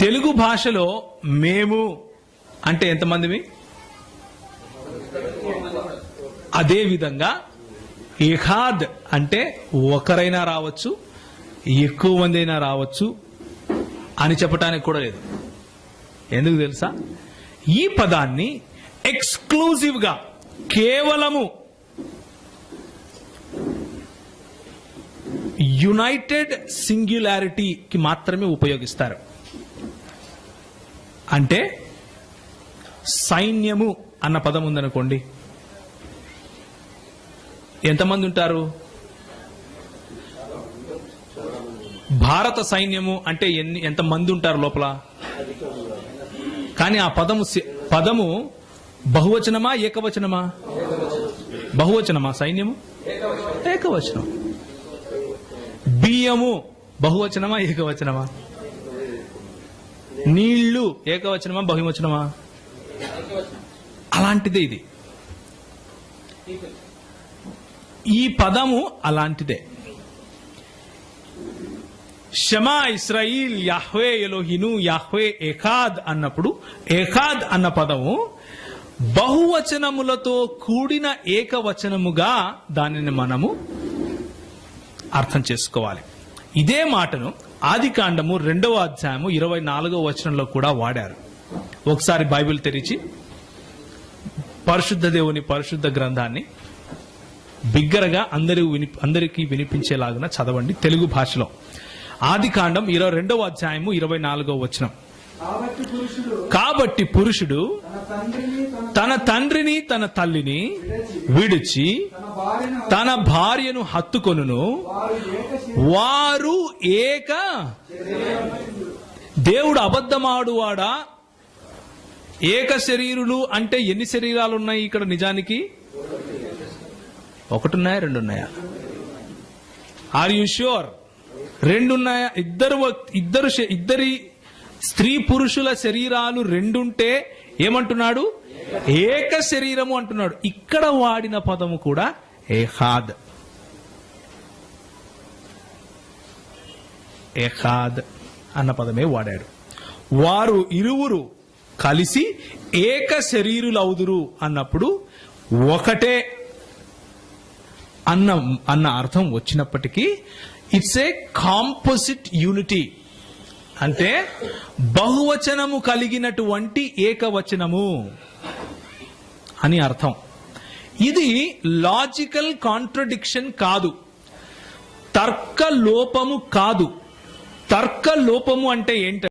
తెలుగు భాషలో మేము అంటే ఎంతమందివి? అదే విధంగా ఏఖాద్ అంటే ఒకరైనా రావచ్చు, ఎక్కువ మంది అయినా రావచ్చు అని చెప్పడానికి కూడా లేదు. ఎందుకు తెలుసా? ఈ పదాన్ని ఎక్స్క్లూజివ్ గా కేవలము యునైటెడ్ సింగ్యులారిటీకి మాత్రమే ఉపయోగిస్తారు. అంటే సైన్యము అన్న పదం ఉందనుకోండి, ఎంతమంది ఉంటారు? భారత సైన్యము అంటే ఎంతమంది ఉంటారు లోపల? కానీ ఆ పదము బహువచనమా ఏకవచనమా? బహువచనమా సైన్యము? ఏకవచనం. బియ్యము బహువచనమా ఏకవచనమా? నీళ్లు ఏకవచనమా బహువచనమా? అలాంటిదే ఇది. ఈ పదము అలాంటిదే. షమా ఇస్రాయిల్ యాహ్వే ఎలోహిను యాహ్వే ఏఖాద్ అన్నప్పుడు ఏఖాద్ అన్న పదము బహువచనములతో కూడిన ఏకవచనముగా దానిని మనము అర్థం చేసుకోవాలి. ఇదే మాటను ఆదికాండము 2వ అధ్యాయము 24వ వచనంలో కూడా వాడారు. ఒకసారి బైబిల్ తెరిచి పరిశుద్ధ దేవుని పరిశుద్ధ గ్రంథాన్ని బిగ్గరగా అందరికీ వినిపించేలాగా చదవండి తెలుగు భాషలో. ఆదికాండం 22వ అధ్యాయము 24వ వచనం. కాబట్టి పురుషుడు తన తండ్రిని తన తల్లిని విడిచి తన భార్యను హత్తుకొనును, వారు ఏక. దేవుడు అబద్ధమాడువాడా? ఏక శరీరులు అంటే ఎన్ని శరీరాలు ఉన్నాయి ఇక్కడ? నిజానికి ఒకటున్నాయా రెండున్నాయా? Are you sure? రెండున్నాయా? ఇద్దరి స్త్రీ పురుషుల శరీరాలు రెండుంటే ఏమంటున్నాడు? ఏక శరీరము అంటున్నాడు. ఇక్కడ వాడిన పదము కూడా ఏఖాద్. ఏఖాద్ అన్న పదమే వాడాడు. వారు ఇరువురు కలిసి ఏక శరీరులవుదురు అన్నప్పుడు ఒకటే అన్న అర్థం వచ్చినప్పటికీ ఇట్స్ ఏ కాంపోజిట్ యూనిటీ, అంటే బహువచనము కలిగినటువంటి ఏకవచనము అని అర్థం. ఇది లాజికల్ కాంట్రడిక్షన్ కాదు, తర్క లోపము కాదు. తర్క లోపము అంటే ఏంటంటే